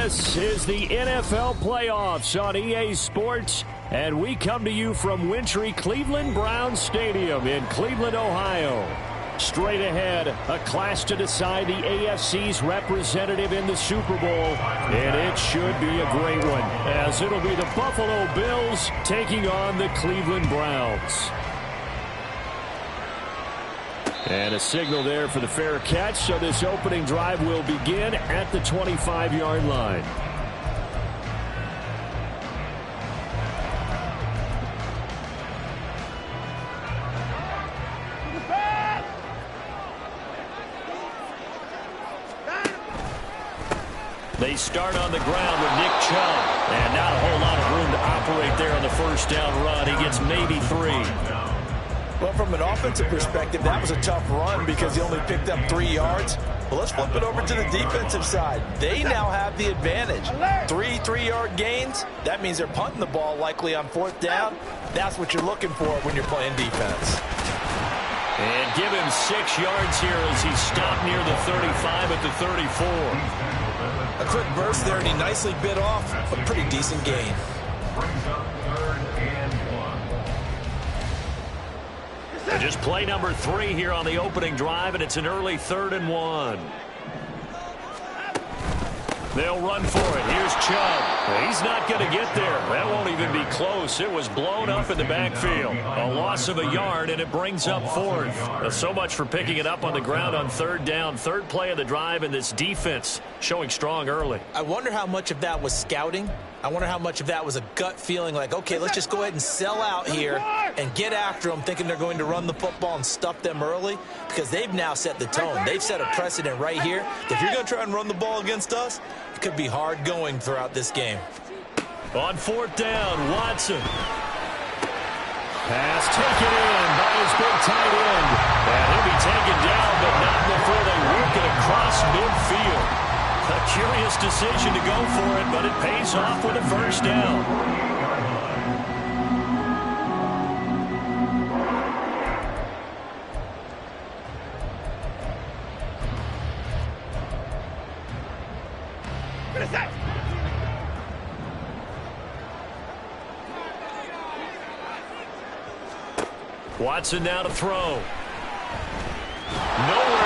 This is the NFL playoffs on EA Sports, and we come to you from wintry Cleveland Browns Stadium in Cleveland, Ohio. Straight ahead, a clash to decide the AFC's representative in the Super Bowl, and it should be a great one, as it'll be the Buffalo Bills taking on the Cleveland Browns. And a signal there for the fair catch, so this opening drive will begin at the 25-yard line. They start on the ground with Nick Chubb, and not a whole lot of room to operate there on the first down run. He gets maybe 3. Well, from an offensive perspective, that was a tough run because he only picked up 3 yards. Well, let's flip it over to the defensive side. They now have the advantage. 3 3-yard gains. That means they're punting the ball likely on 4th down. That's what you're looking for when you're playing defense. And give him 6 yards here as he stopped near the 35 at the 34. A quick burst there, and he nicely bit off a pretty decent gain. Just play number 3 here on the opening drive, and it's an early 3rd and 1. They'll run for it. Here's Chubb. He's not going to get there. That won't even be close. It was blown up in the backfield. A loss of a yard, and it brings up 4th. So much for picking it up on the ground on 3rd down. 3rd play of the drive, and this defense showing strong early. I wonder how much of that was scouting. I wonder how much of that was a gut feeling like, okay, let's just go ahead and sell out here and get after them, thinking they're going to run the football and stuff them early, because they've now set the tone. They've set a precedent right here. If you're going to try and run the ball against us, it could be hard going throughout this game. On 4th down, Watson. Pass taken in by his big tight end. And he'll be taken down, but not before they work it across midfield. A curious decision to go for it, but it pays off with a first down. Watson now to throw. Nowhere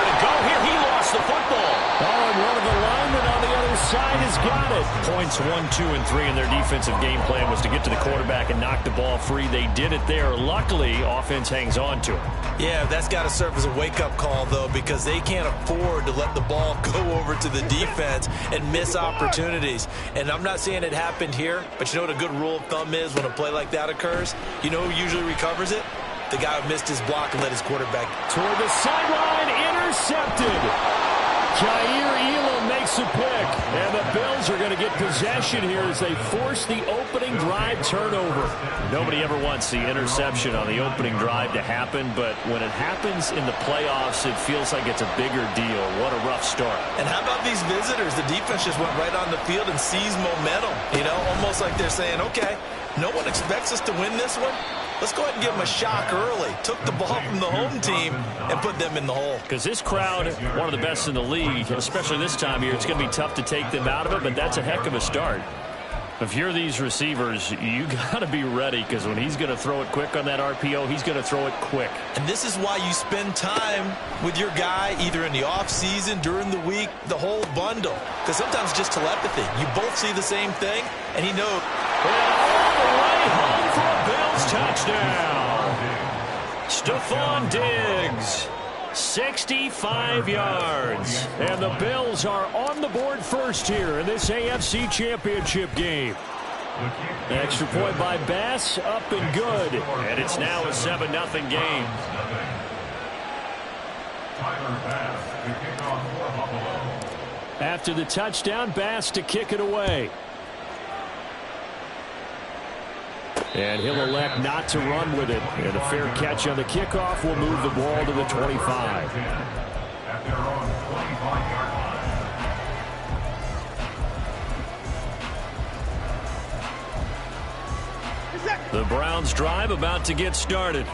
to go here. He lost the football. Oh, and one of the linemen on the other side has got it. Points 1, 2, and 3 in their defensive game plan was to get to the quarterback and knock the ball free. They did it there. Luckily, offense hangs on to it. Yeah, that's got to serve as a wake-up call, though, because they can't afford to let the ball go over to the defense and miss opportunities. And I'm not saying it happened here, but you know what a good rule of thumb is when a play like that occurs? You know who usually recovers it? The guy who missed his block and let his quarterback. Toward the sideline, intercepted. Jair Elam makes a pick, and the Bills are going to get possession here as they force the opening drive turnover. Nobody ever wants the interception on the opening drive to happen, but when it happens in the playoffs, it feels like it's a bigger deal. What a rough start. And how about these visitors? The defense just went right on the field and seized momentum. You know, almost like they're saying, okay, no one expects us to win this one. Let's go ahead and give them a shock early. Took the ball from the home team and put them in the hole. Because this crowd, one of the best in the league, especially this time of year, it's going to be tough to take them out of it, but that's a heck of a start. If you're these receivers, you got to be ready, because when he's going to throw it quick on that RPO, he's going to throw it quick. And this is why you spend time with your guy either in the offseason, during the week, the whole bundle. Because sometimes it's just telepathy. You both see the same thing, and he knows. All the way home for a Bills touchdown. Stephon Diggs, 65 yards. And the Bills are on the board first here in this AFC Championship game. Extra point by Bass, up and good. And it's now a 7-0 game. After the touchdown, Bass to kick it away. And he'll elect not to run with it. And a fair catch on the kickoff will move the ball to the 25. The Browns drive about to get started.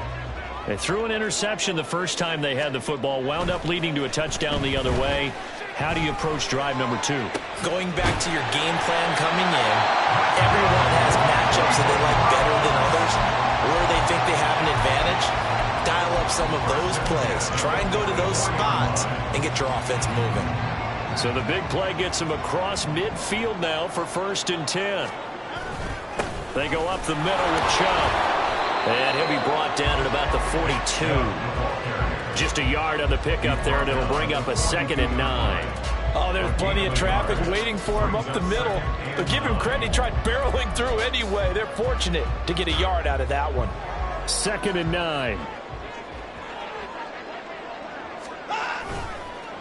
They threw an interception the first time they had the football, wound up leading to a touchdown the other way. How do you approach drive number 2? Going back to your game plan coming in, everyone has matchups that they like better than others, or they think they have an advantage. Dial up some of those plays. Try and go to those spots and get your offense moving. So the big play gets him across midfield now for 1st and 10. They go up the middle with Chubb. And he'll be brought down at about the 42. Just a yard on the pickup there, and it'll bring up a 2nd and 9. Oh, there's plenty of traffic waiting for him up the middle. But give him credit, he tried barreling through anyway. They're fortunate to get a yard out of that one. 2nd and 9.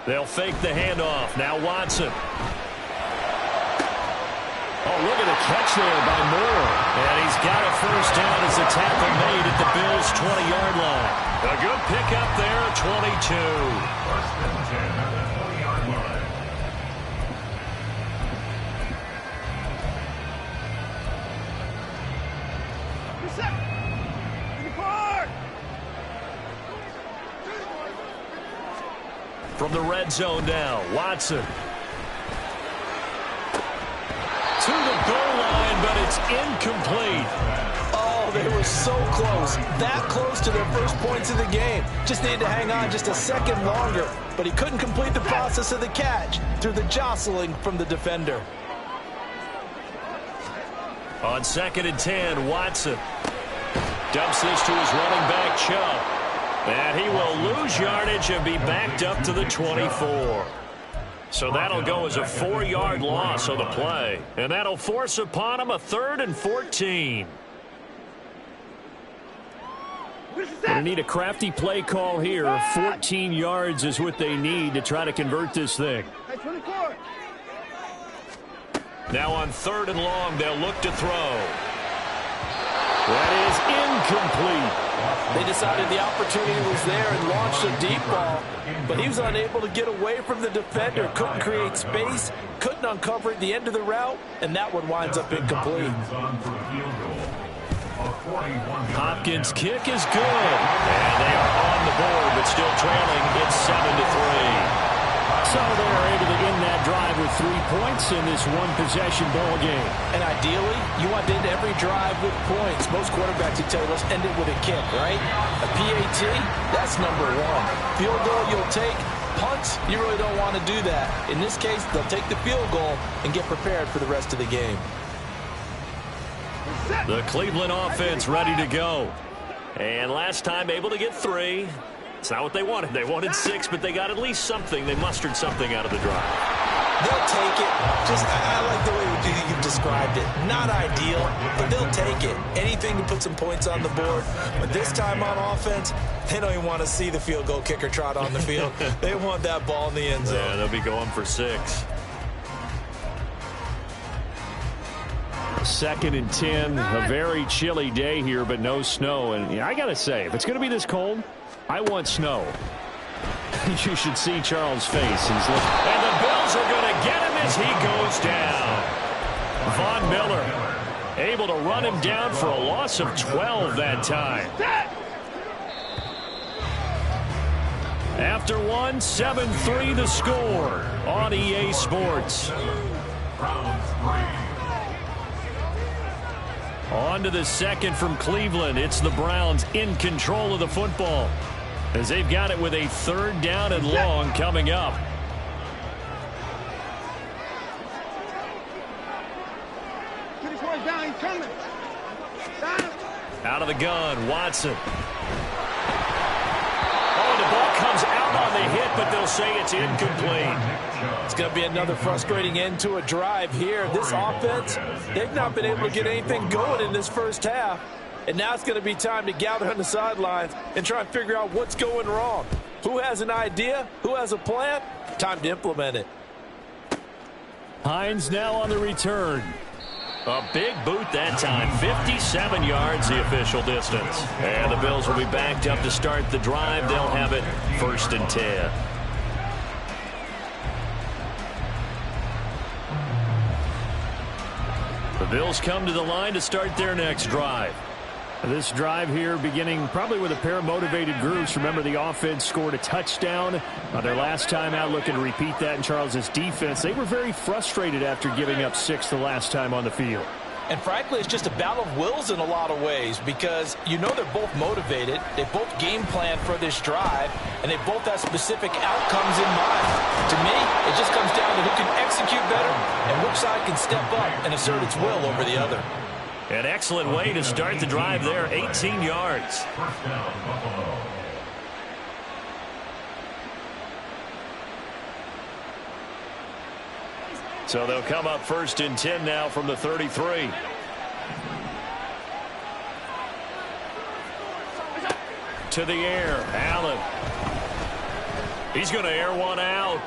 They'll fake the handoff. Now Watson. Oh, look at the catch there by Moore. And he's got a 1st down as the tackle made at the Bills' 20-yard line. A good pickup there, 22. From the red zone now, Watson. To the goal line, but it's incomplete. Oh, they were so close. That close to their first points of the game. Just needed to hang on just a second longer. But he couldn't complete the process of the catch through the jostling from the defender. On 2nd and 10, Watson dumps this to his running back, Chubb. And he will lose yardage and be backed up to the 24. So that'll go as a 4-yard loss on the play. And that'll force upon him a 3rd and 14. They need a crafty play call here. 14 yards is what they need to try to convert this thing. Now on 3rd and long, they'll look to throw. That is incomplete. They decided the opportunity was there and launched a deep ball, but he was unable to get away from the defender, couldn't create space, couldn't uncover at the end of the route, and that one winds up incomplete. Hopkins' kick is good, and they are on the board, but still trailing. It's 7-3. So they're able to end that drive with 3 points in this one-possession ball game. And ideally, you want to end every drive with points. Most quarterbacks would tell you, let's end it with a kick, right? A PAT, that's number 1. Field goal you'll take. Punts, you really don't want to do that. In this case, they'll take the field goal and get prepared for the rest of the game. The Cleveland offense ready to go. And last time able to get 3. It's not what they wanted. They wanted 6, but they got at least something. They mustered something out of the drive. They'll take it. I like the way you've described it. Not ideal, but they'll take it. Anything to put some points on the board. But this time on offense, they don't even want to see the field goal kicker trot on the field. They want that ball in the end zone. Yeah, they'll be going for 6. 2nd and 10. A very chilly day here, but no snow. And I got to say, if it's going to be this cold, I want snow. You should see Charles' face. He's looking. And the Bills are going to get him as he goes down. Von Miller able to run him down for a loss of 12 that time. After one, 7-3 the score on EA Sports. On to the second from Cleveland. It's the Browns in control of the football, as they've got it with a 3rd down and long coming up. Out of the gun, Watson. Oh, the ball comes out on the hit, but they'll say it's incomplete. It's going to be another frustrating end to a drive here. This offense, they've not been able to get anything going in this first half. And now it's going to be time to gather on the sidelines and try and figure out what's going wrong. Who has an idea? Who has a plan? Time to implement it. Hines now on the return. A big boot that time. 57 yards the official distance. And the Bills will be backed up to start the drive. They'll have it 1st and 10. The Bills come to the line to start their next drive. This drive here beginning probably with a pair of motivated groups. Remember, the offense scored a touchdown their last time out, looking to repeat that in Charles's defense. They were very frustrated after giving up 6 the last time on the field. And frankly, it's just a battle of wills in a lot of ways because you know they're both motivated. They both game plan for this drive, and they both have specific outcomes in mind. To me, it just comes down to who can execute better and which side can step up and assert its will over the other. An excellent way to start the drive there, 18 yards. So they'll come up 1st and 10 now from the 33. To the air, Allen. He's going to air one out.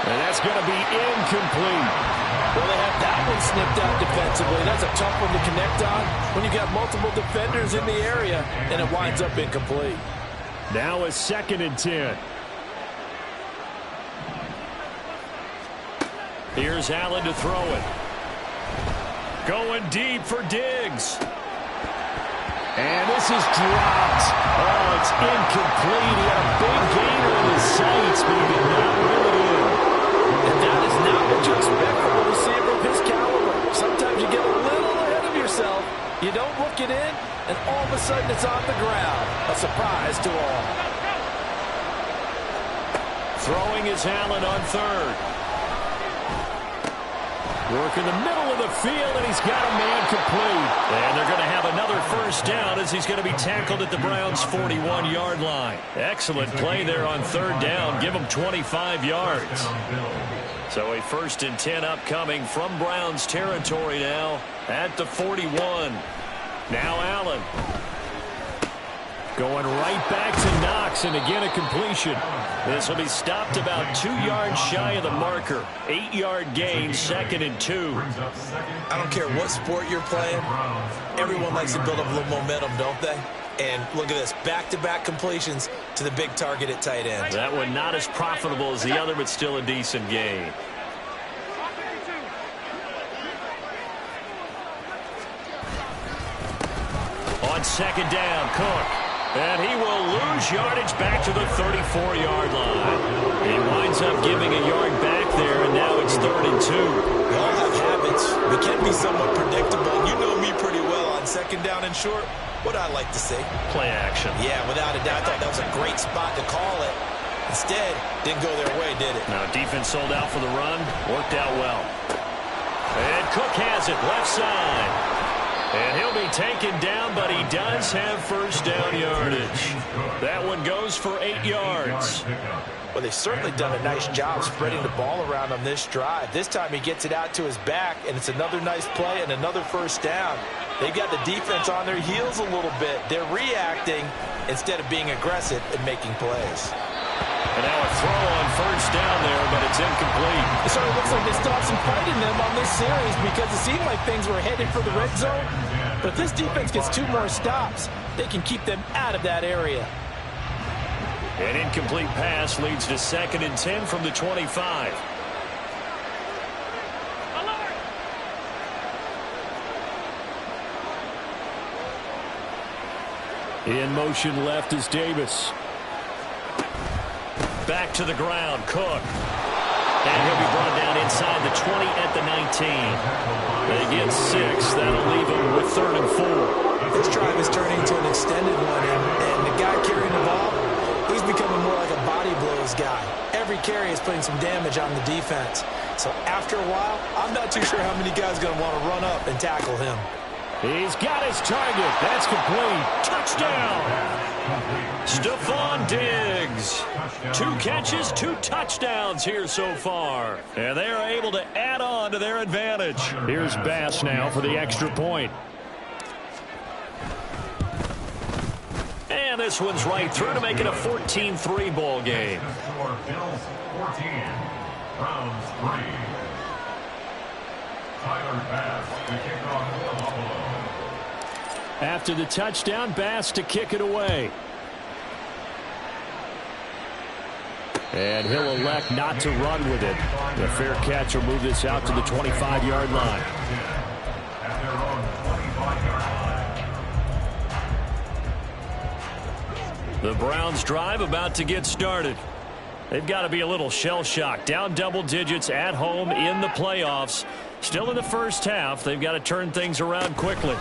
And that's going to be incomplete. Well, they have that one snipped out defensively. That's a tough one to connect on when you got multiple defenders in the area, and it winds up incomplete. Now a 2nd and 10. Here's Allen to throw it. Going deep for Diggs. And this is dropped. Oh, it's incomplete. He had a big gainer in his sights, but he did not reel it in. And that is not what you expect from a receiver of his caliber. Sometimes you get a little ahead of yourself. You don't look it in, and all of a sudden it's on the ground. A surprise to all. Throwing is Allen on 3rd. Work in the middle of the field, and he's got a man complete. And they're going to have another 1st down as he's going to be tackled at the Browns' 41-yard line. Excellent play there on 3rd down. Give him 25 yards. So a 1st and 10 upcoming from Browns territory now at the 41. Now Allen. Going right back to Knox, and again a completion. This will be stopped about 2 yards shy of the marker. 8-yard gain, 2nd and 2. I don't care what sport you're playing. Everyone likes to build up a little momentum, don't they? And look at this, back-to-back completions to the big target at tight end. That one not as profitable as the other, but still a decent gain. On 2nd down, Cook. And he will lose yardage back to the 34-yard line. He winds up giving a yard back there, and now it's 3rd and 2. We all have habits. We can be somewhat predictable. You know me pretty well on 2nd down and short. What I like to see? Play action. Yeah, without a doubt. I thought that was a great spot to call it. Instead, didn't go their way, did it? Now, defense sold out for the run. Worked out well. And Cook has it, left side. And he'll be taken down, but he does have 1st down yardage. That one goes for 8 yards. Well, they've certainly done a nice job spreading the ball around on this drive. This time he gets it out to his back, and it's another nice play and another 1st down. They've got the defense on their heels a little bit. They're reacting instead of being aggressive and making plays. And now a throw on 1st down there, but it's incomplete. It sort of looks like they still have some fight in them on this series because it seemed like things were headed for the red zone. But if this defense gets 2 more stops, they can keep them out of that area. An incomplete pass leads to 2nd and 10 from the 25. In motion left is Davis. Back to the ground, Cook. And he'll be brought down inside the 20 at the 19. They get 6. That'll leave him with 3rd and 4. This drive is turning into an extended one, and the guy carrying the ball, he's becoming more like a body blows guy. Every carry is putting some damage on the defense. So after a while, I'm not too sure how many guys are going to want to run up and tackle him. He's got his target. That's complete. Touchdown. Stephon Diggs. 2 catches, 2 touchdowns here so far. And they are able to add on to their advantage. Here's Bass now for the extra point. And this one's right through to make it a 14-3 ball game. Bills 14, Browns 3. Tyler Bass to kick off for Buffalo. After the touchdown, Bass to kick it away. And he'll elect not to run with it. The fair catch will move this out to the 25-yard line. At their own 20. The Browns drive about to get started. They've got to be a little shell-shocked. Down double digits at home in the playoffs. Still in the first half. They've got to turn things around quickly.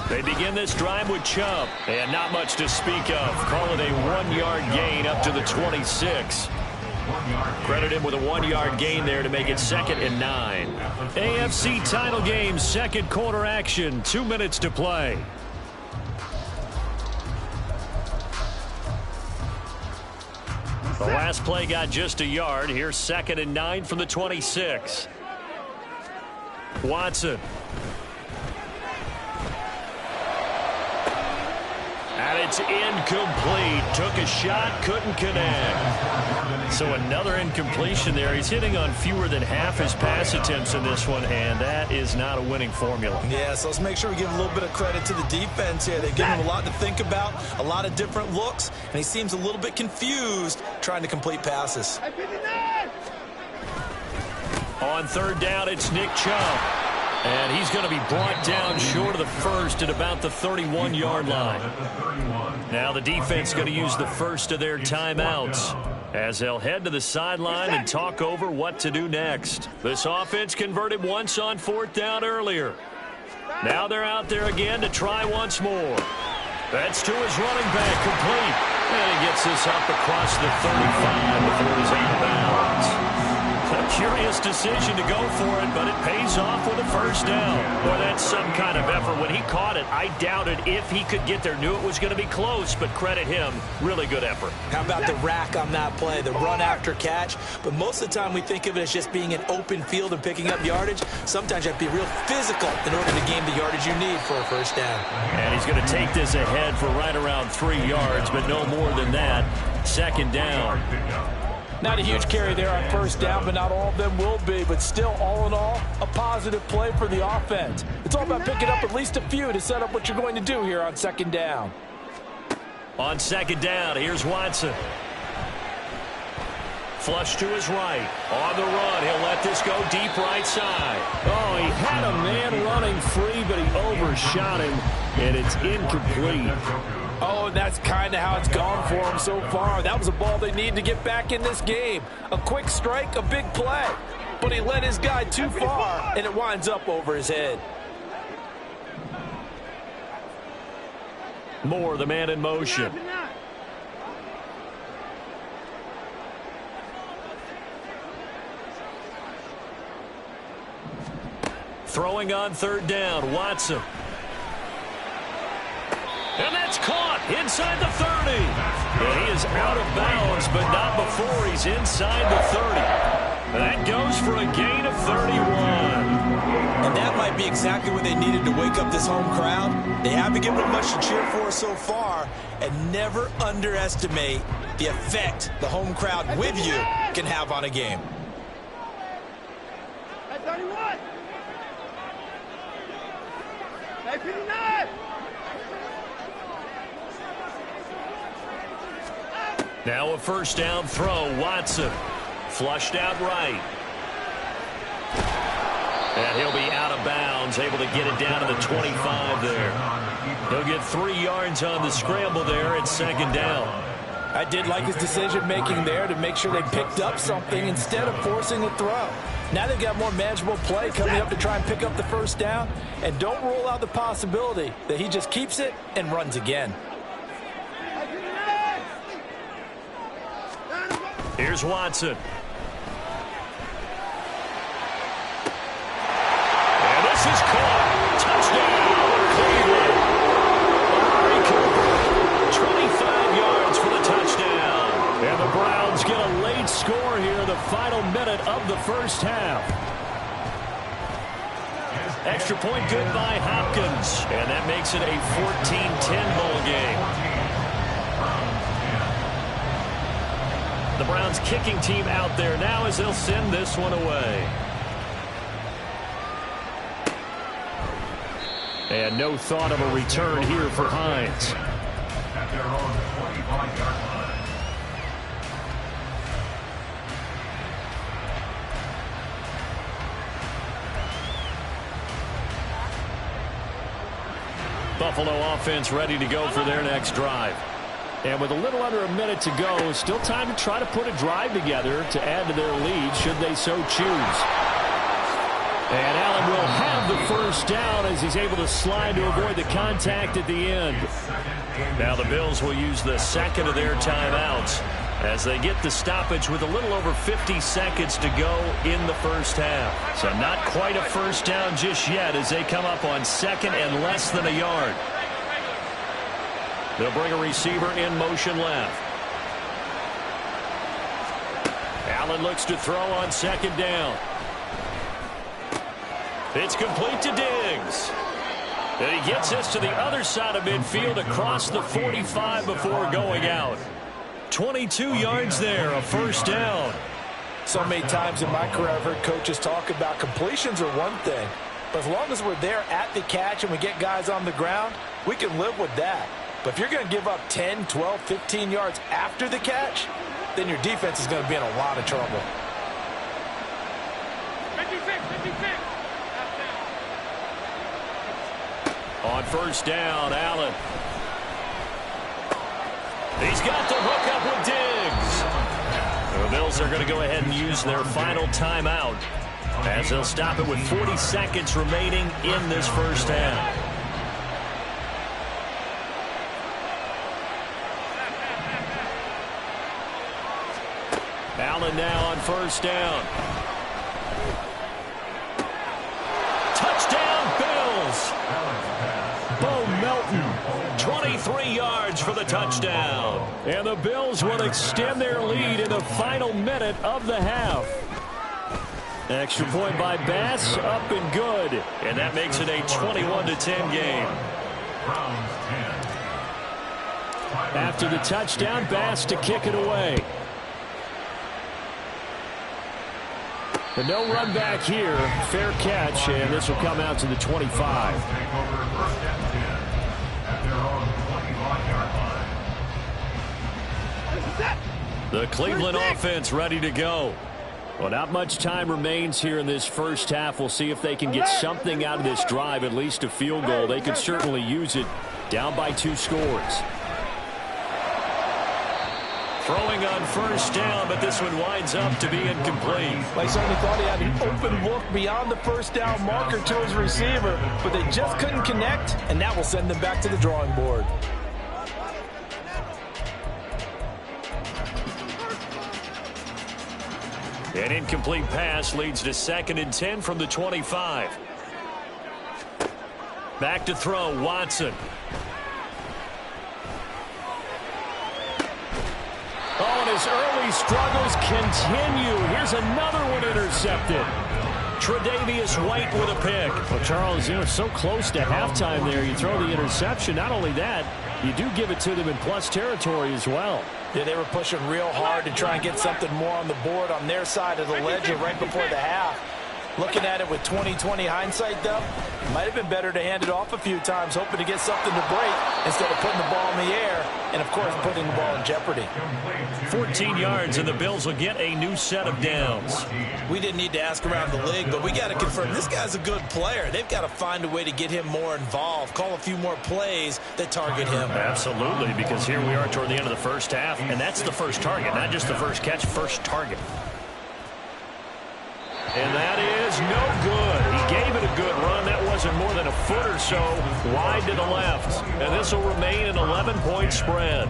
They begin this drive with Chubb. And not much to speak of. Call it a 1-yard gain up to the 26. Credit him with a 1-yard gain there to make it 2nd and 9. AFC title game, second quarter action. 2 minutes to play. The last play got just a yard. Here's 2nd and 9 from the 26. Watson. And it's incomplete. Took a shot, couldn't connect. So another incompletion there. He's hitting on fewer than half his pass attempts in this one, and that is not a winning formula. Yeah, so let's make sure we give a little bit of credit to the defense here. They've given him a lot to think about, a lot of different looks, and he seems a little bit confused trying to complete passes. On 3rd down, it's Nick Chubb. And he's going to be brought down short of the first at about the 31-yard line. Now the defense going to use the first of their timeouts as they'll head to the sideline and talk over what to do next. This offense converted once on 4th down earlier. Now they're out there again to try once more. That's to his running back, complete. And he gets this up across the 35 before he's out of bounds. A curious decision to go for it, but it pays off with a 1st down. Boy, that's some kind of effort. When he caught it, I doubted if he could get there. Knew it was going to be close, but credit him. Really good effort. How about the rack on that play, the run after catch? But most of the time we think of it as just being an open field and picking up yardage. Sometimes you have to be real physical in order to gain the yardage you need for a 1st down. And he's going to take this ahead for right around 3 yards, but no more than that. 2nd down. Not a huge carry there on 1st down, but not all of them will be. But still, all in all, a positive play for the offense. It's all about picking up at least a few to set up what you're going to do here on 2nd down. On 2nd down, here's Watson. Flush to his right. On the run, he'll let this go deep right side. Oh, he had a man running free, but he overshot him, and it's incomplete. Oh, and that's kind of how it's gone for him so far. That was a ball they need to get back in this game. A quick strike, a big play. But he led his guy too far, and it winds up over his head. Moore, the man in motion. Throwing on 3rd down, Watson. And that's caught inside the 30. And he is out of bounds, but not before he's inside the 30. That goes for a gain of 31. And that might be exactly what they needed to wake up this home crowd. They haven't given them much to cheer for so far. And never underestimate the effect the home crowd with you can have on a game. Now a 1st down throw, Watson. Flushed out right. And he'll be out of bounds, able to get it down to the 25 there. He'll get 3 yards on the scramble there at 2nd down. I did like his decision-making there to make sure they picked up something instead of forcing a throw. Now they've got more manageable play coming up to try and pick up the 1st down. And don't rule out the possibility that he just keeps it and runs again. Here's Watson. And this is caught. Touchdown, Cleveland. Amari Cooper, 25 yards for the touchdown. And the Browns get a late score here, the final minute of the 1st half. Extra point good by Hopkins. And that makes it a 14-10 ball game. The Browns kicking team out there now as they'll send this one away. And no thought of a return here for Hines. At their own 25-yard line. Buffalo offense ready to go for their next drive. And with a little under a minute to go, still time to try to put a drive together to add to their lead should they so choose. And Allen will have the first down as he's able to slide to avoid the contact at the end. Now the Bills will use the second of their timeouts as they get the stoppage with a little over 50 seconds to go in the first half. So not quite a first down just yet as they come up on second and less than a yard. They'll bring a receiver in motion left. Allen looks to throw on second down. It's complete to Diggs. And he gets us to the other side of midfield across the 45 before going out. 22 yards there, a first down. So many times in my career I've heard coaches talk about completions are one thing, but as long as we're there at the catch and we get guys on the ground, we can live with that. But if you're going to give up 10, 12, 15 yards after the catch, then your defense is going to be in a lot of trouble. 56. On first down, Allen. He's got the hook up with Diggs. The Bills are going to go ahead and use their final timeout as they'll stop it with 40 seconds remaining in this first half. Allen now on first down. Touchdown, Bills. Bo Melton, 23 yards for the touchdown. And the Bills will extend their lead in the final minute of the half. Extra point by Bass, up and good. And that makes it a 21-10 game. After the touchdown, Bass to kick it away. The no run back here, fair catch, and this will come out to the 25. The Cleveland offense ready to go. Well, not much time remains here in this first half. We'll see if they can get something out of this drive, at least a field goal. They could certainly use it, down by 2 scores. Throwing on first down, but this one winds up to be incomplete. They certainly thought he had an open look beyond the first down marker to his receiver, but they just couldn't connect, and that will send them back to the drawing board. An incomplete pass leads to 2nd and 10 from the 25. Back to throw, Watson. Oh, and his early struggles continue. Here's another one intercepted. Tre'Davious White with a pick. Well, Charles, you know, so close to halftime there. You throw the interception. Not only that, you do give it to them in plus territory as well. Yeah, they were pushing real hard to try and get something more on the board on their side of the ledger right before the half. Looking at it with 20/20 hindsight, though, might have been better to hand it off a few times, hoping to get something to break instead of putting the ball in the air and, of course, putting the ball in jeopardy. 14 yards, and the Bills will get a new set of downs. We didn't need to ask around the league, but we got to confirm this guy's a good player. They've got to find a way to get him more involved, call a few more plays that target him. Absolutely, because here we are toward the end of the first half, and that's the first target, not just the first catch, first target. And that is no good. He gave it a good run. That wasn't more than a foot or so wide to the left. And this will remain an 11-point spread.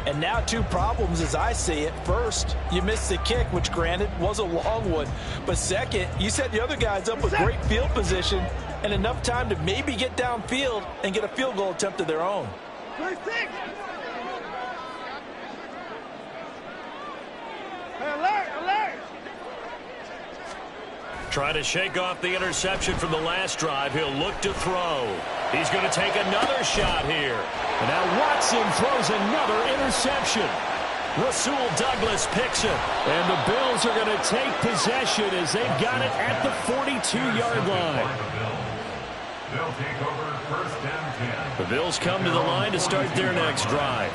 And now 2 problems as I see it. First, you missed the kick, which granted was a long one. But second, you set the other guys up with great field position and enough time to maybe get downfield and get a field goal attempt of their own. Alert! Try to shake off the interception from the last drive. He'll look to throw. He's going to take another shot here. And now Watson throws another interception. Rasul Douglas picks it. And the Bills are going to take possession as they've got it at the 42-yard line. They'll take over 1st and 10. The Bills come to the line to start their next drive.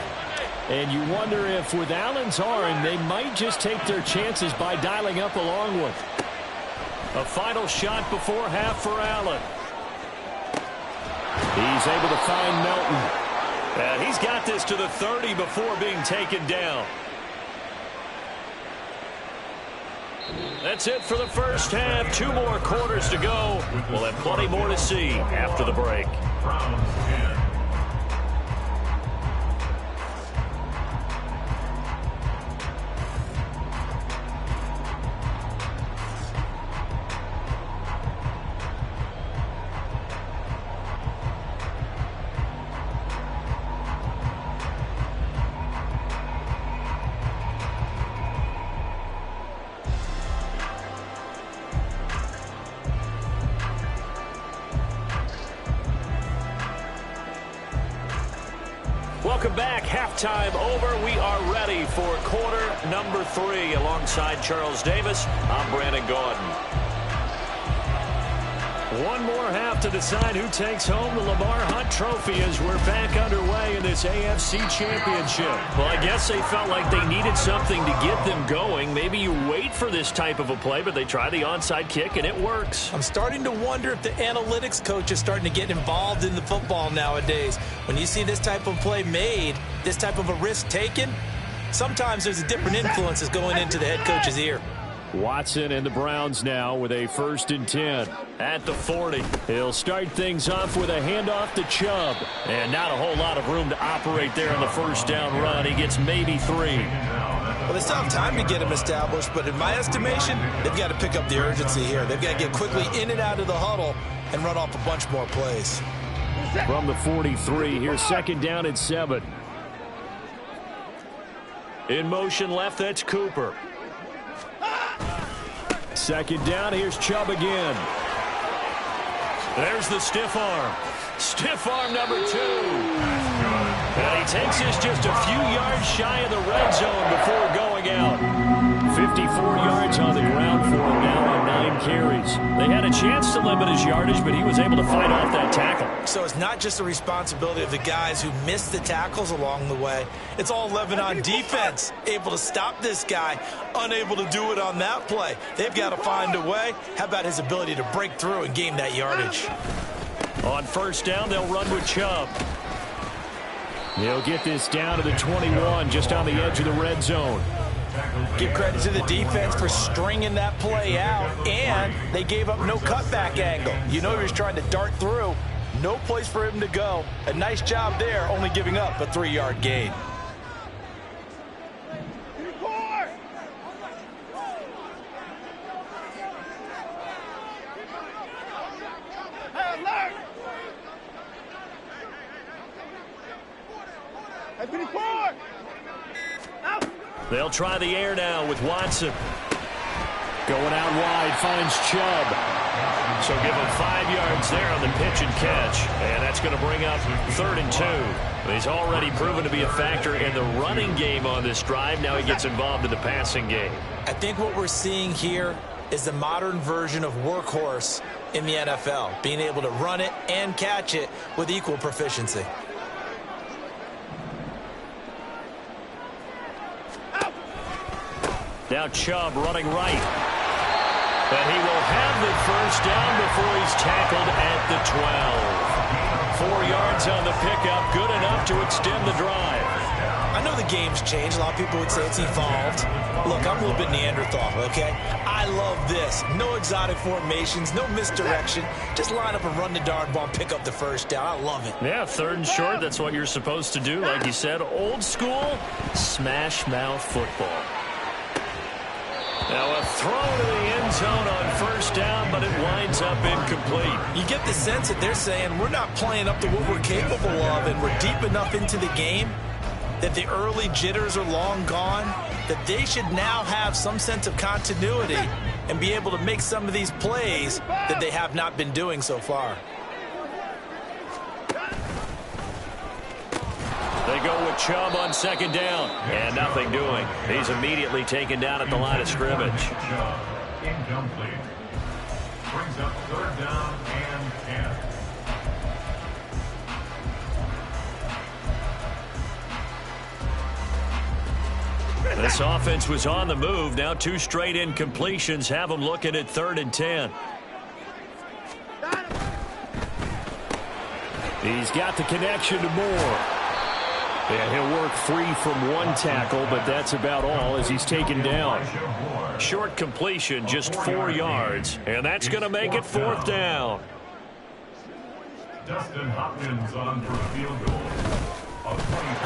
And you wonder if with Allen's arm, they might just take their chances by dialing up a long one. A final shot before half for Allen. He's able to find Melton. And He's got this to the 30 before being taken down. That's it for the first half. 2 more quarters to go. We'll have plenty more to see after the break. Browns 10. Welcome back. Halftime over. We are ready for quarter number 3. Alongside Charles Davis, I'm Brandon Gaudin. One more half to decide who takes home the Lamar Hunt Trophy as we're back underway in this AFC Championship. Well, I guess they felt like they needed something to get them going. Maybe you wait for this type of a play, but they try the onside kick, and it works. I'm starting to wonder if the analytics coach is starting to get involved in the football nowadays. When you see this type of play made, this type of a risk taken, sometimes there's a different influences going into the head coach's ear. Watson and the Browns now with a 1st and 10 at the 40. He'll start things off with a handoff to Chubb. And not a whole lot of room to operate there on the first down run. He gets maybe 3. Well, they still have time to get him established, but in my estimation, they've got to pick up the urgency here. They've got to get quickly in and out of the huddle and run off a bunch more plays. From the 43, here's 2nd down and 7. In motion left, that's Cooper. 2nd down, here's Chubb again. There's the stiff arm. Stiff arm number 2. And he takes this just a few yards shy of the red zone before going out. 54 yards on the ground for him now on 9 carries. They had a chance to limit his yardage, but he was able to fight off that tackle. So it's not just the responsibility of the guys who missed the tackles along the way. It's all 11 on defense, able to stop this guy, unable to do it on that play. They've got to find a way. How about his ability to break through and gain that yardage? On 1st down, they'll run with Chubb. He'll get this down to the 21, just on the edge of the red zone. Give credit to the defense for stringing that play out, and they gave up no cutback angle. You know he was trying to dart through. No place for him to go. A nice job there, only giving up a 3-yard gain. They'll try the air now with Watson. Going out wide, finds Chubb. So give him 5 yards there on the pitch and catch. And that's going to bring up 3rd and 2. He's already proven to be a factor in the running game on this drive. Now he gets involved in the passing game. I think what we're seeing here is the modern version of workhorse in the NFL, being able to run it and catch it with equal proficiency. Now Chubb running right. But he will have the 1st down before he's tackled at the 12. 4 yards on the pickup, good enough to extend the drive. I know the game's changed. A lot of people would say it's evolved. Look, I'm a little bit Neanderthal, okay? I love this. No exotic formations, no misdirection. Just line up and run the darn ball and pick up the 1st down. I love it. Yeah, 3rd and short, that's what you're supposed to do. Like you said, old school, smash mouth football. Now a throw to the end zone on 1st down, but it winds up incomplete. You get the sense that they're saying we're not playing up to what we're capable of, and we're deep enough into the game that the early jitters are long gone, that they should now have some sense of continuity and be able to make some of these plays that they have not been doing so far. They go with Chubb on 2nd down, and nothing doing. He's immediately taken down at the line of scrimmage. Incomplete. Brings up 3rd down and 10. This offense was on the move. Now 2 straight incompletions have them looking at 3rd and 10. He's got the connection to Moore. And he'll work free from one tackle, but that's about all as he's taken down. Short completion, just 4 yards, and that's going to make it 4th down. Dustin Hopkins on for a field goal.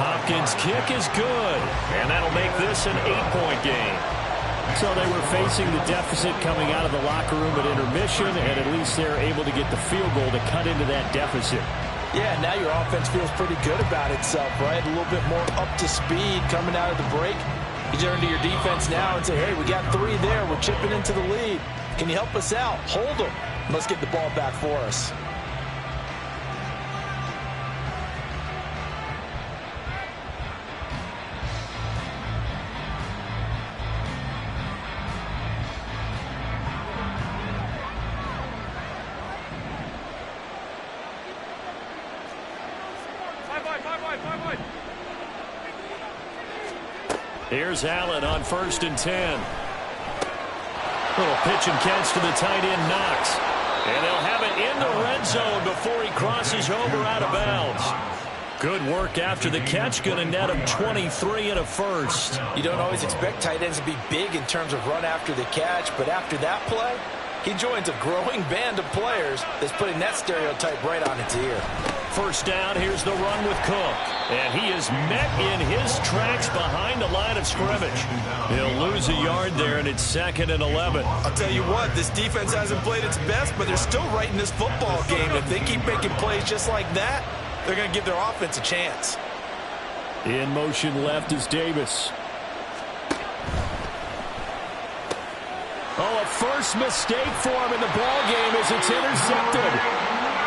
Hopkins' kick is good, and that'll make this an 8-point game. So they were facing the deficit coming out of the locker room at intermission, and at least they're able to get the field goal to cut into that deficit. Yeah, now your offense feels pretty good about itself, right? A little bit more up to speed coming out of the break. You turn to your defense now and say, hey, we got 3 there. We're chipping into the lead. Can you help us out? Hold them. Let's get the ball back for us. Here's Allen on 1st and 10. Little pitch and catch to the tight end, Knox. And they'll have it in the red zone before he crosses over out of bounds. Good work after the catch. Going to net him 23 and a first. You don't always expect tight ends to be big in terms of run after the catch, but after that play, he joins a growing band of players that's putting that stereotype right on its ear. 1st down, here's the run with Cook. And he is met in his tracks behind the line of scrimmage. He'll lose a yard there, and it's 2nd and 11. I'll tell you what, this defense hasn't played its best, but they're still right in this football game. If they keep making plays just like that, they're going to give their offense a chance. In motion left is Davis. Oh, a first mistake for him in the ball game as it's intercepted.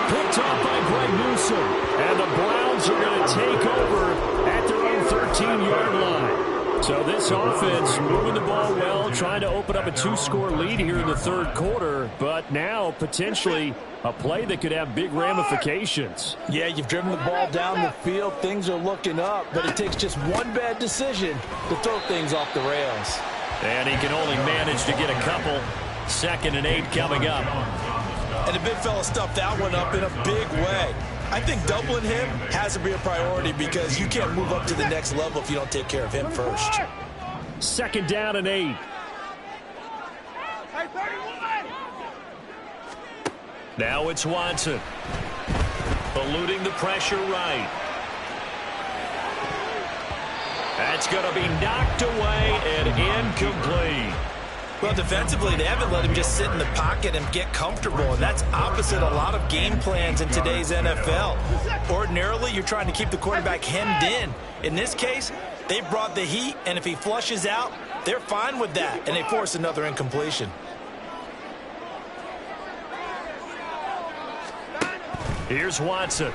Picked off by Greg Newsom. And the Browns are going to take over at their own 13-yard line. So this offense moving the ball well, trying to open up a 2-score lead here in the 3rd quarter. But now potentially a play that could have big ramifications. Yeah, you've driven the ball down the field. Things are looking up, but it takes just one bad decision to throw things off the rails. And he can only manage to get a couple. 2nd and 8 coming up. And the big fella stuffed that one up in a big way. I think doubling him has to be a priority because you can't move up to the next level if you don't take care of him first. 2nd down and 8. Now it's Watson. Eluding the pressure right. That's going to be knocked away and incomplete. Well, defensively, they haven't let him just sit in the pocket and get comfortable, and that's opposite a lot of game plans in today's NFL. Ordinarily, you're trying to keep the quarterback hemmed in. In this case, they brought the heat, and if he flushes out, they're fine with that, and they force another incompletion. Here's Watson.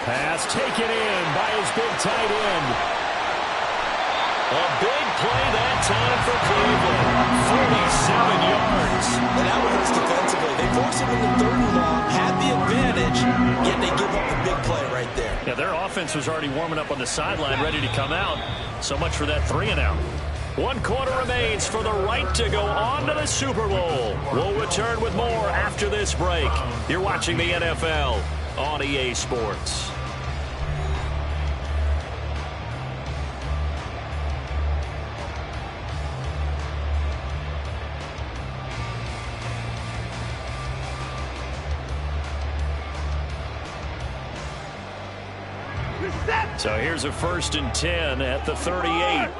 Pass taken in by his big tight end. A big play that time for Cleveland. 47 yards. And that one hurts defensively. They force him in the 3rd and long, had the advantage, yet they give up the big play right there. Yeah, their offense was already warming up on the sideline, ready to come out. So much for that 3 and out. 1 quarter remains for the right to go on to the Super Bowl. We'll return with more after this break. You're watching the NFL on EA Sports. So here's a 1st and 10 at the 38.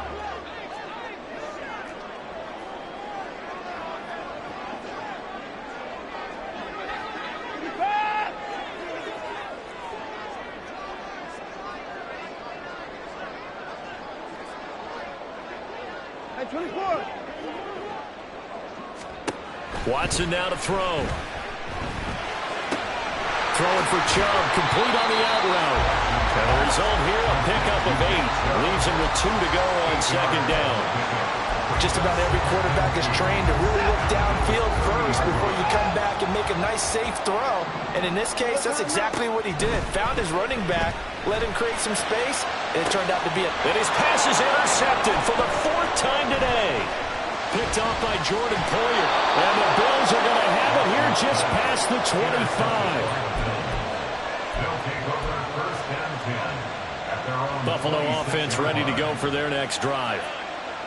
Watson now to throw. Throwing for Chubb, complete on the out route. And the result here, a pickup of 8. Leaves him with 2 to go on 2nd down. Just about every quarterback is trained to really look downfield first before you come back and make a nice, safe throw. And in this case, that's exactly what he did. Found his running back, let him create some space, and it turned out to be a... And his pass is intercepted for the 4th time today. Picked off by Jordan Poyer. And the Bills are going to have it here just past the 25. They'll take over and 10 at their own Buffalo 26 offense ready to go for their next drive.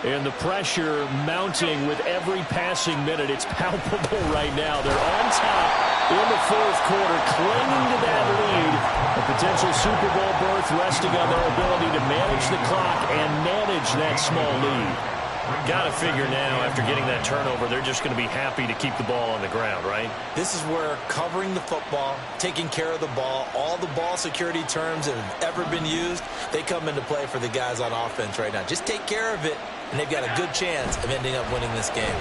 And the pressure mounting with every passing minute. It's palpable right now. They're on top in the fourth quarter, clinging to that lead. A potential Super Bowl berth resting on their ability to manage the clock and manage that small lead. Got to figure now, after getting that turnover, they're just going to be happy to keep the ball on the ground, right? This is where covering the football, taking care of the ball, all the ball security terms that have ever been used, they come into play for the guys on offense right now. Just take care of it, and they've got a good chance of ending up winning this game.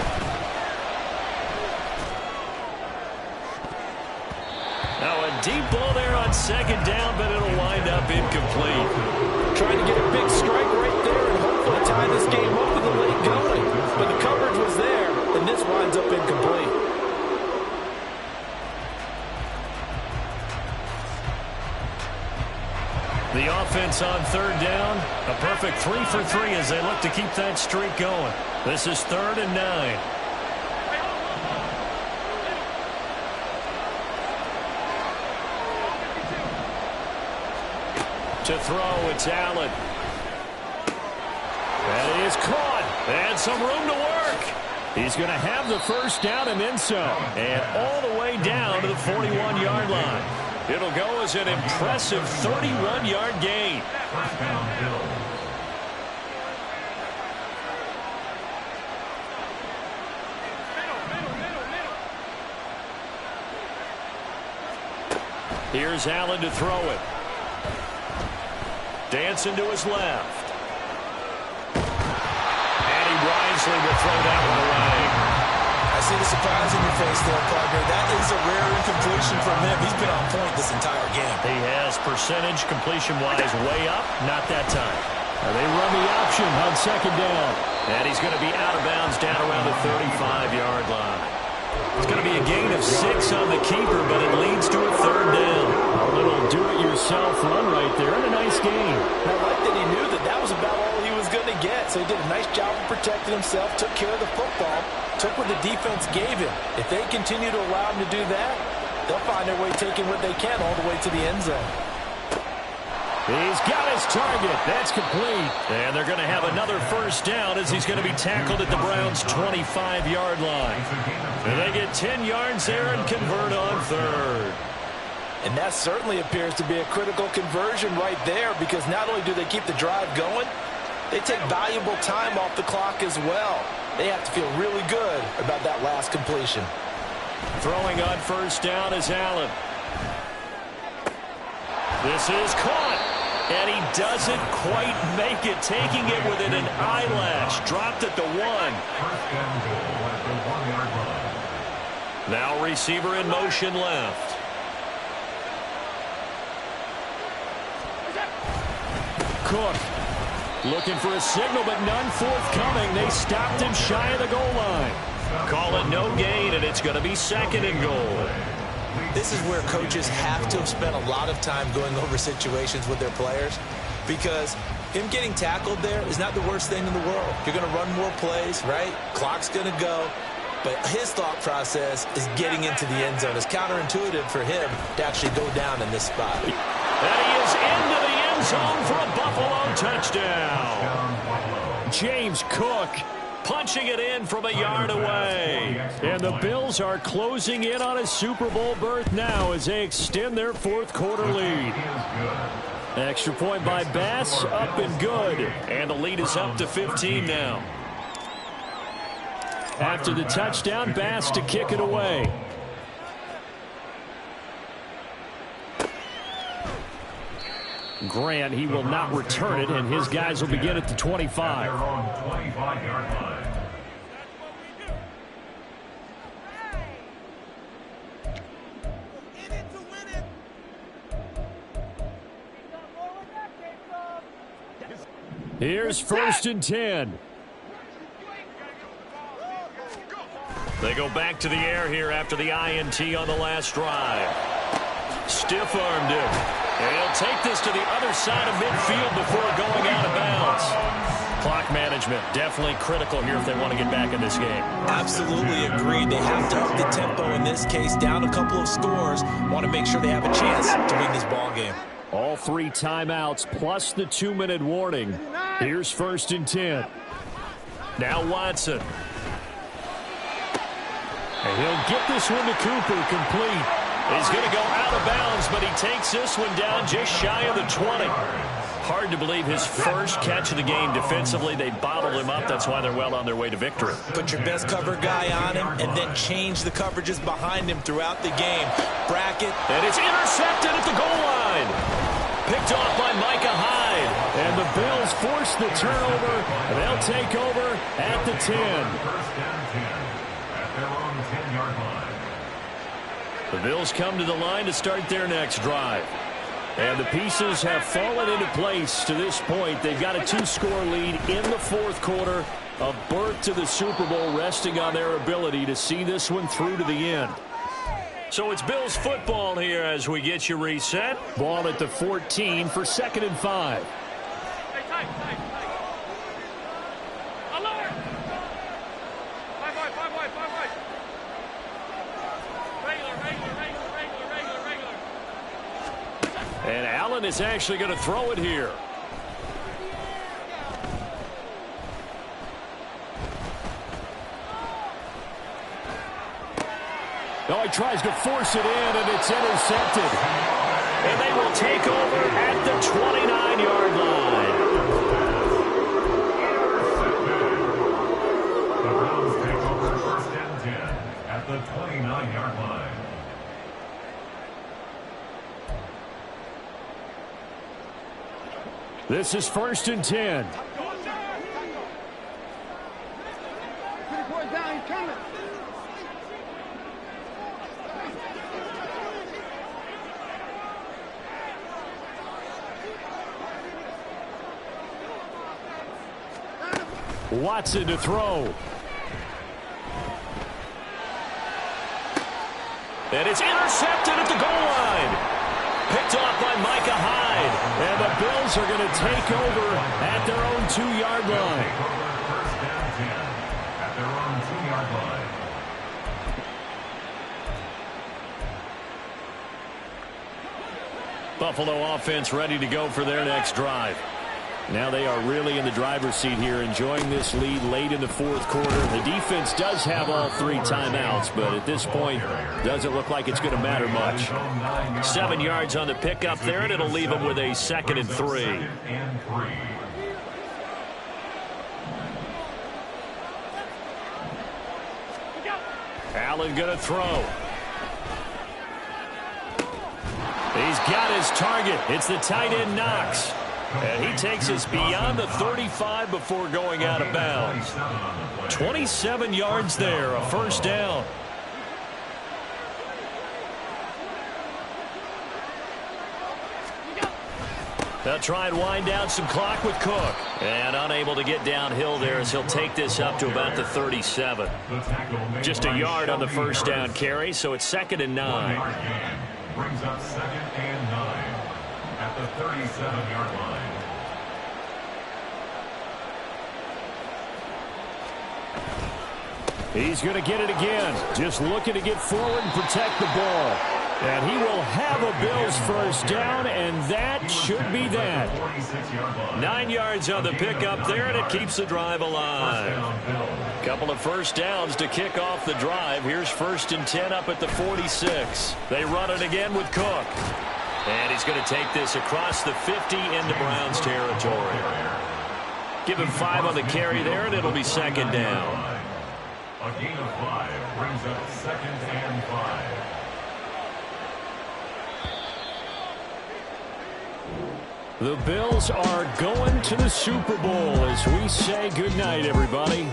Now a deep ball there on second down, but it'll wind up incomplete. Trying to get a big strike right there and hopefully tie this game up with the late going. But the coverage was there, and this winds up incomplete. The offense on third down, a perfect 3 for 3 as they look to keep that streak going. This is 3rd and 9. To throw, it's Allen. And he is caught. And some room to work. He's going to have the first down and then some. And all the way down to the 41-yard line. It'll go as an impressive 31-yard gain. First down, Bills. Here's Allen to throw it. Dancing to his left. And he wisely will throw that one away. I see the surprise in your face there, partner. That is a rare incompletion from him. He's been on point this entire game. He has percentage completion-wise way up. Not that time. They run the option on second down. And he's going to be out of bounds down around the 35-yard line. It's going to be a gain of 6 on the keeper, but it leads to a third down. A little do-it-yourself run right there, and a nice gain. I like that he knew that that was about all he was going to get, so he did a nice job of protecting himself, took care of the football, took what the defense gave him. If they continue to allow him to do that, they'll find their way taking what they can all the way to the end zone. He's got his target. That's complete. And they're going to have another first down as he's going to be tackled at the Browns' 25-yard line. And they get 10 yards there and convert on third. And that certainly appears to be a critical conversion right there, because not only do they keep the drive going, they take valuable time off the clock as well. They have to feel really good about that last completion. Throwing on first down is Allen. This is caught. And he doesn't quite make it, taking it within an eyelash. Dropped at the 1. First and goal at the 1-yard line. Now receiver in motion left. Cook looking for a signal, but none forthcoming. They stopped him shy of the goal line. Call it no gain, and it's going to be 2nd and goal. This is where coaches have to have spent a lot of time going over situations with their players, because him getting tackled there is not the worst thing in the world. You're going to run more plays, right? Clock's going to go. But his thought process is getting into the end zone. It's counterintuitive for him to actually go down in this spot. And he is into the end zone for a Buffalo touchdown. James Cook punching it in from a yard away. And the Bills are closing in on a Super Bowl berth now as they extend their fourth quarter lead. Extra point by Bass, up and good. And the lead is up to 15 now. After the touchdown, Bass to kick it away. Grant, he will not return it, and his guys will begin at the 25. Their own 25-yard line. Here's 1st and 10. They go back to the air here after the INT on the last drive. Stiff-armed him. And he'll take this to the other side of midfield before going out of bounds. Clock management, definitely critical here if they want to get back in this game. Absolutely agreed. They have to up the tempo in this case. Down a couple of scores. Want to make sure they have a chance to win this ball game. All 3 timeouts plus the 2-minute warning. Here's 1st and 10. Now Watson. And he'll get this one to Cooper, complete. He's going to go out of bounds, but he takes this one down just shy of the 20. Hard to believe his first catch of the game defensively. They bottled him up. That's why they're well on their way to victory. Put your best cover guy on him and then change the coverages behind him throughout the game. Bracket. And it's intercepted at the goal line. Picked off by Micah Hyde. And the Bills force the turnover. And they'll take over at the 10. First and 10 at their own 10-yard line. The Bills come to the line to start their next drive. And the pieces have fallen into place to this point. They've got a 2-score lead in the 4th quarter. A berth to the Super Bowl resting on their ability to see this one through to the end. So it's Bills football here as we get you reset. Ball at the 14 for 2nd and 5. Hey, tight. Alert! 5 wide. Regular. And Allen is actually going to throw it here. Oh, he tries to force it in, and it's intercepted. And they will take over at the 29-yard line. The Browns take over 1st and 10 at the 29-yard line. This is 1st and 10. Watson to throw. And it's intercepted at the goal line. Picked off by Micah Hyde. And the Bills are going to take over at their own 2-yard line. First and 10 at their own 2-yard line. Buffalo offense ready to go for their next drive. Now they are really in the driver's seat here, enjoying this lead late in the 4th quarter. The defense does have all 3 timeouts, but at this point, doesn't look like it's going to matter much. 7 yards on the pickup there, and it'll leave them with a 2nd and 3. Allen going to throw. He's got his target. It's the tight end Knox. And he takes us beyond the 35 before going out of bounds. 27 yards there, a 1st down. They'll try and wind down some clock with Cook. And unable to get downhill there as he'll take this up to about the 37. Just a yard on the 1st down carry, so it's 2nd and 9. Brings up 2nd and 9 at the 37-yard line. He's going to get it again. Just looking to get forward and protect the ball. And he will have a Bills 1st down, and that should be that. 9 yards on the pickup there, and it keeps the drive alive. Couple of 1st downs to kick off the drive. Here's 1st and 10 up at the 46. They run it again with Cook. And he's going to take this across the 50 into Browns territory. Give him 5 on the carry there, and it'll be 2nd down. A gain of 5 brings up 2nd and 5. The Bills are going to the Super Bowl as we say goodnight, everybody.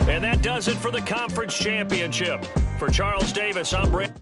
And that does it for the conference championship. For Charles Davis, I'm Brent.